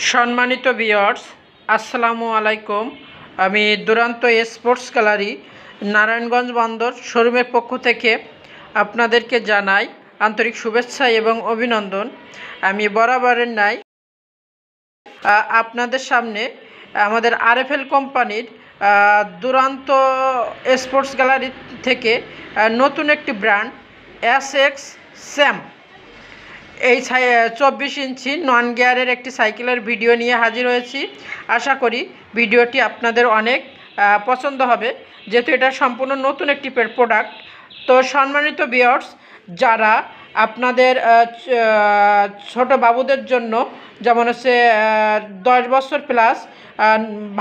সম্মানিত ভিউয়ার্স, আসসালামু আলাইকুম। আমি দুরান্ত স্পোর্টস গ্যালারি নারায়ণগঞ্জ বন্দর শোরুমের পক্ষ থেকে আপনাদেরকে জানাই আন্তরিক শুভেচ্ছা এবং অভিনন্দন। আমি বরাবরের ন্যায় আপনাদের সামনে আমাদের আরএফএল কোম্পানির দুরান্ত স্পোর্টস গ্যালারি থেকে নতুন একটি ব্র্যান্ড SX স্যাম এই 24 ইঞ্চি নন গিয়ারের একটি সাইকেলের ভিডিও নিয়ে হাজির হয়েছি। আশা করি ভিডিওটি আপনাদের অনেক পছন্দ হবে, যেহেতু এটা সম্পূর্ণ নতুন একটি প্রোডাক্ট। তো সম্মানিত ভিউয়ার্স, যারা আপনাদের ছোট বাবুদের জন্য, যেমন হচ্ছে 10 বছর প্লাস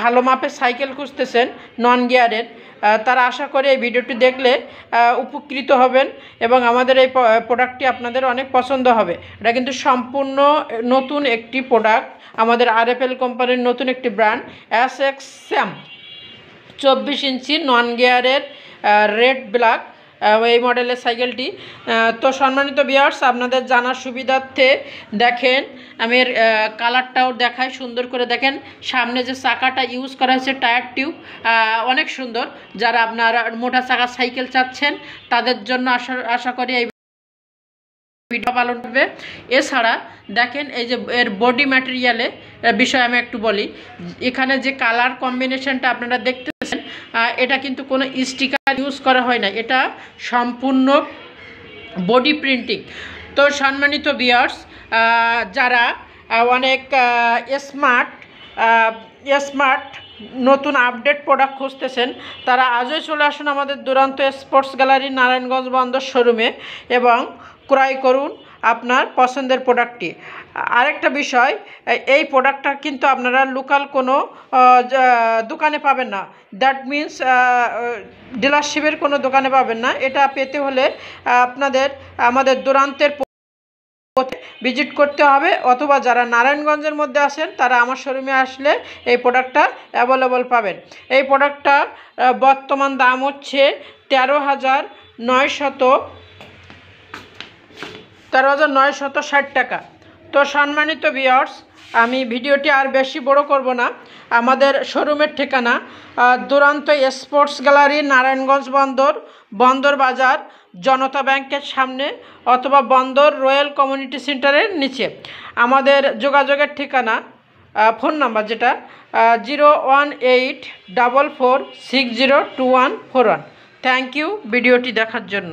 ভালো মাপের সাইকেল খুঁজতেছেন নন গিয়ারের, তারা আশা করে এই ভিডিওটি দেখলে উপকৃত হবেন এবং আমাদের এই প্রোডাক্টটি আপনাদের অনেক পছন্দ হবে। এটা কিন্তু সম্পূর্ণ নতুন একটি প্রোডাক্ট, আমাদের আরএফএল কোম্পানির নতুন একটি ব্র্যান্ড SX স্যাম 24 ইঞ্চি নন গিয়ারের রেড ব্ল্যাক এই মডেলের সাইকেলটি। তো সম্মানিত ভিউয়ার্স, আপনাদের জানার সুবিধার্থে দেখেন, আমি এর কালারটাও দেখাই, সুন্দর করে দেখেন। সামনে যে চাকাটা ইউজ করা হয়েছে টায়ার টিউব অনেক সুন্দর। যারা আপনারা মোটা চাকা সাইকেল চাচ্ছেন তাদের জন্য আশা করি এই ভিডিও পালন করবে। এছাড়া দেখেন, এই যে এর বডি ম্যাটেরিয়ালে বিষয়ে আমি একটু বলি। এখানে যে কালার কম্বিনেশনটা আপনারা দেখতেছেন, এটা কিন্তু কোনো স্টিকার ইউজ করা হয় না, এটা সম্পূর্ণ বডি প্রিন্টিং। তো সম্মানিত ভিউয়ার্স, যারা অনেক স্মার্ট নতুন আপডেট প্রোডাক্ট খুঁজতেছেন, তারা আজই চলে আসুন আমাদের দুরান্ত স্পোর্টস গ্যালারি নারায়ণগঞ্জ বন্দর শোরুমে এবং ক্রয় করুন আপনার পছন্দের প্রোডাক্টটি। আরেকটা বিষয়, এই প্রোডাক্টটা কিন্তু আপনারা লোকাল কোনো দোকানে পাবেন না, দ্যাট মিন্স ডিলারশিপের কোনো দোকানে পাবেন না। এটা পেতে হলে আপনাদের আমাদের দুরান্তের ভিজিট করতে হবে, অথবা যারা নারায়ণগঞ্জের মধ্যে আসেন তারা আমার শোরুমে আসলে এই প্রোডাক্টটা অ্যাভেলেবল পাবেন। এই প্রোডাক্টটা বর্তমান দাম হচ্ছে 13,960 টাকা। তো সম্মানিত ভিউয়ার্স, আমি ভিডিওটি আর বেশি বড় করব না। আমাদের শোরুমের ঠিকানা দুরান্ত স্পোর্টস গ্যালারি নারায়ণগঞ্জ বন্দর বাজার, জনতা ব্যাংকের সামনে, অথবা বন্দর রয়্যাল কমিউনিটি সেন্টারের নিচে। আমাদের যোগাযোগের ঠিকানা, ফোন নাম্বার যেটা 0184446024141। থ্যাংক ইউ ভিডিওটি দেখার জন্য।